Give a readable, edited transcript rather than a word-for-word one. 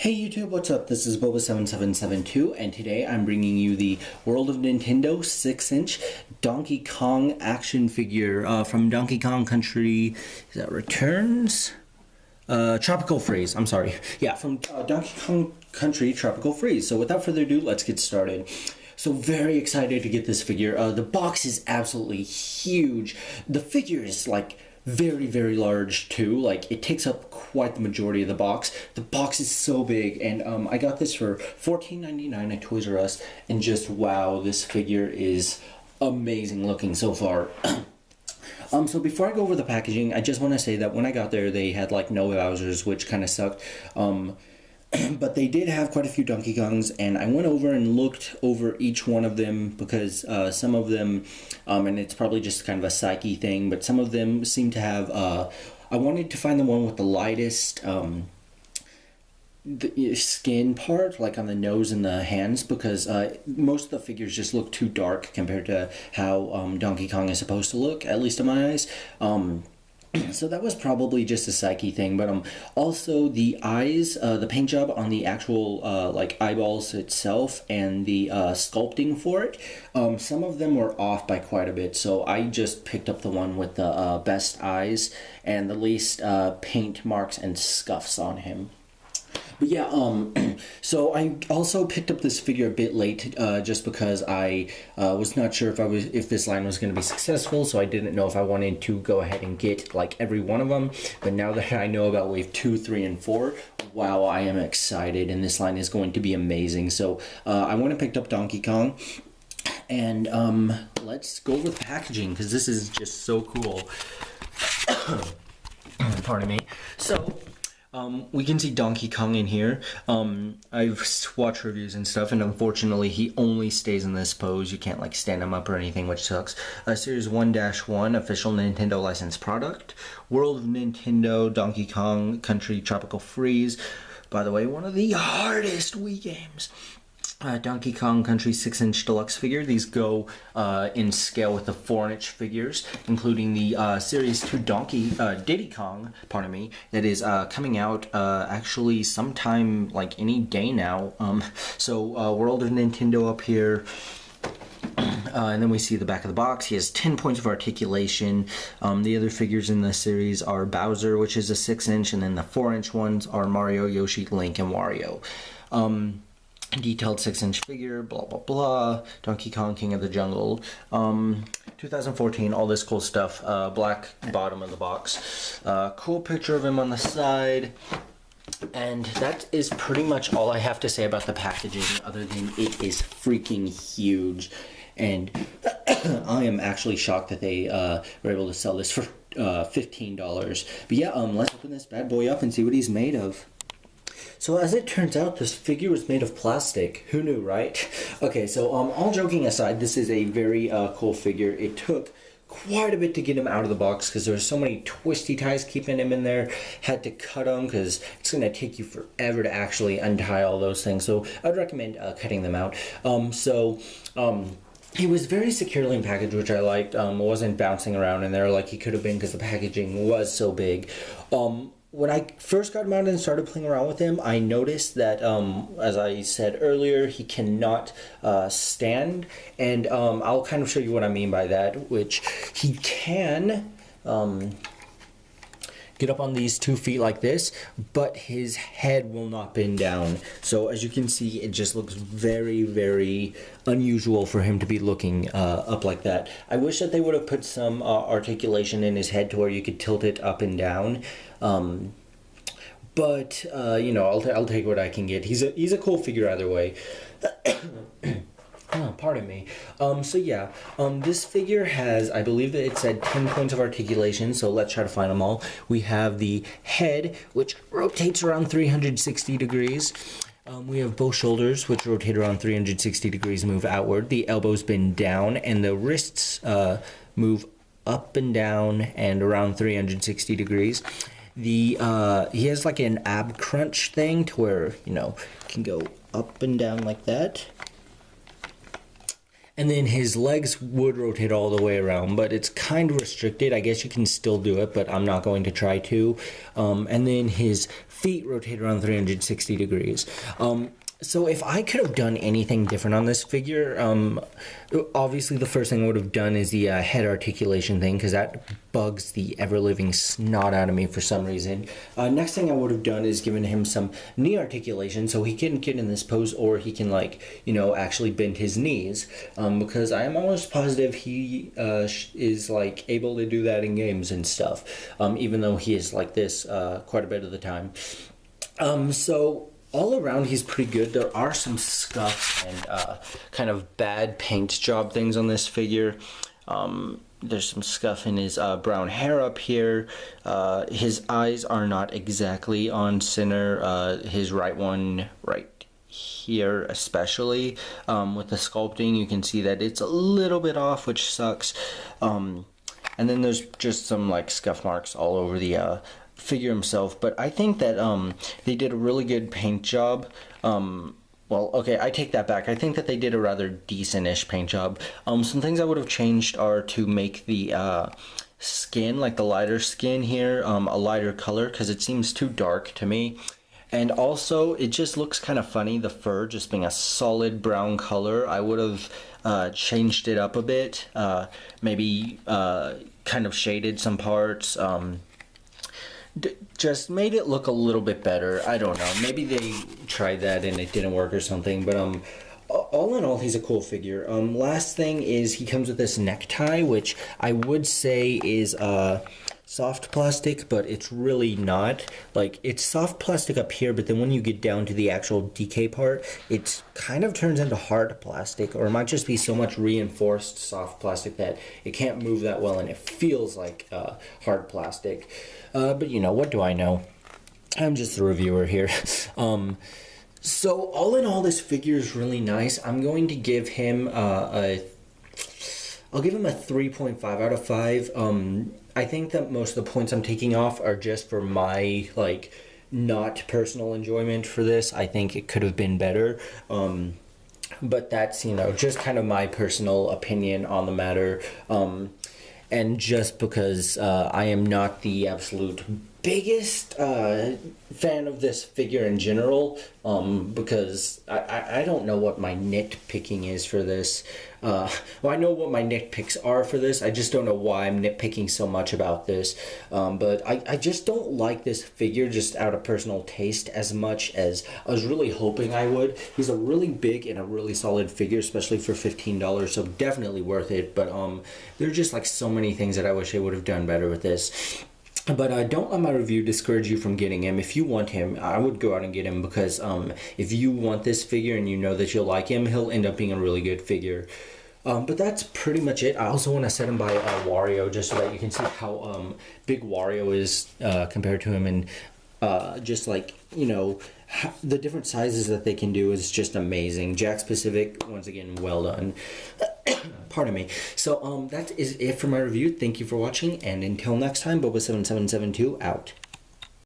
Hey YouTube, what's up? This is Boba7772 and today I'm bringing you the World of Nintendo 6-inch Donkey Kong action figure from Donkey Kong Country, is that Returns? Tropical Freeze, I'm sorry. Yeah, from Donkey Kong Country Tropical Freeze. So without further ado, let's get started. So very excited to get this figure. The box is absolutely huge. The figure is like very large too. Like it takes up quite the majority of the box. The box is so big, and I got this for $14.99 at Toys R Us, and just wow, this figure is amazing looking so far. So before I go over the packaging, I just want to say that when I got there, they had like no Bowsers, which kind of sucked. But they did have quite a few Donkey Kongs, and I went over and looked over each one of them because some of them, and it's probably just kind of a psyche thing, but some of them seem to have, I wanted to find the one with the lightest the skin part, like on the nose and the hands, because most of the figures just look too dark compared to how Donkey Kong is supposed to look, at least in my eyes. So that was probably just a psyche thing, but also the eyes, the paint job on the actual like eyeballs itself and the sculpting for it, some of them were off by quite a bit, so I just picked up the one with the best eyes and the least paint marks and scuffs on him. But yeah, so I also picked up this figure a bit late, just because I was not sure if this line was going to be successful, so I didn't know if I wanted to go ahead and get like every one of them. But now that I know about wave 2, 3, and 4, wow, I am excited, and this line is going to be amazing. So I went and picked up Donkey Kong, and let's go over the packaging because this is just so cool. Pardon me. So we can see Donkey Kong in here. I've watched reviews and stuff, and unfortunately he only stays in this pose. You can't like stand him up or anything, which sucks. Series 1-1, official Nintendo licensed product. World of Nintendo, Donkey Kong Country Tropical Freeze. By the way, one of the hardest Wii games. Donkey Kong Country 6-inch deluxe figure. These go in scale with the 4-inch figures, including the Series 2 Diddy Kong, pardon me, that is coming out actually sometime like any day now. So World of Nintendo up here. And then we see the back of the box. He has 10 points of articulation. The other figures in the series are Bowser, which is a 6-inch, and then the 4-inch ones are Mario, Yoshi, Link, and Wario. Detailed 6-inch figure, blah blah blah. Donkey Kong King of the Jungle, 2014, all this cool stuff. Black bottom of the box, cool picture of him on the side, and that is pretty much all I have to say about the packaging, other than it is freaking huge, and I am actually shocked that they were able to sell this for $15. But yeah, let's open this bad boy up and see what he's made of. So as it turns out, this figure was made of plastic. Who knew, right? Okay, so all joking aside, this is a very cool figure. It took quite a bit to get him out of the box because there were so many twisty ties keeping him in there. Had to cut them because it's going to take you forever to actually untie all those things. So I'd recommend cutting them out. He was very securely packaged, which I liked. Wasn't bouncing around in there like he could have been because the packaging was so big. When I first got him out and started playing around with him, I noticed that, as I said earlier, he cannot stand, and I'll kind of show you what I mean by that, which he can get up on these 2 feet like this, but his head will not bend down. So as you can see, it just looks very unusual for him to be looking up like that. I wish that they would have put some articulation in his head to where you could tilt it up and down. But you know, I'll take what I can get. He's a cool figure either way. Oh, pardon me. So yeah, this figure has, I believe that it said 10 points of articulation, so let's try to find them all. We have the head, which rotates around 360 degrees. We have both shoulders, which rotate around 360 degrees, move outward. The elbows bend down, and the wrists move up and down and around 360 degrees. He has like an ab crunch thing to where, you know, can go up and down like that. And then his legs would rotate all the way around, but it's kind of restricted. I guess you can still do it, but I'm not going to try to. And then his feet rotate around 360 degrees. So if I could have done anything different on this figure, obviously the first thing I would have done is the head articulation thing, because that bugs the ever-living snot out of me for some reason. Next thing I would have done is given him some knee articulation so he can get in this pose, or he can, like, you know, actually bend his knees, because I am almost positive he is, like, able to do that in games and stuff, even though he is like this quite a bit of the time. So all around he's pretty good. There are some scuffs and kind of bad paint job things on this figure. There's some scuff in his brown hair up here. His eyes are not exactly on center. His right one right here especially, with the sculpting you can see that it's a little bit off, which sucks. And then there's just some like scuff marks all over the figure himself, but I think that they did a really good paint job. Well, okay, I take that back. I think that they did a rather decent-ish paint job. Some things I would have changed are to make the skin, like the lighter skin here, a lighter color, because it seems too dark to me. And also, it just looks kind of funny, the fur just being a solid brown color. I would have changed it up a bit, maybe kind of shaded some parts, just made it look a little bit better. I don't know, maybe they tried that and it didn't work or something, but all in all, he's a cool figure. Last thing is he comes with this necktie, which I would say is soft plastic, but it's really not. Like, it's soft plastic up here, but then when you get down to the actual DK part, it kind of turns into hard plastic, or it might just be so much reinforced soft plastic that it can't move that well and it feels like hard plastic. But you know, what do I know? I'm just a reviewer here. So all in all, this figure is really nice. I'm going to give him I'll give him a 3.5 out of 5. I think that most of the points I'm taking off are just for my, like, not personal enjoyment for this. I think it could have been better. But that's, you know, just kind of my personal opinion on the matter. And just because I am not the absolute biggest fan of this figure in general, because I don't know what my nitpicking is for this. Well, I know what my nitpicks are for this. I just don't know why I'm nitpicking so much about this. But I just don't like this figure just out of personal taste as much as I was really hoping I would. He's a really big and a really solid figure, especially for $15, so definitely worth it. But there are just like so many things that I wish I would have done better with this. But don't let my review discourage you from getting him. If you want him, I would go out and get him, because if you want this figure and you know that you'll like him, he'll end up being a really good figure. But that's pretty much it. I also want to set him by Wario, just so that you can see how big Wario is compared to him, and just like, you know, the different sizes that they can do is just amazing. Jakks Pacific, once again, well done. Pardon me. So that is it for my review. Thank you for watching, and until next time, Boba7772 out.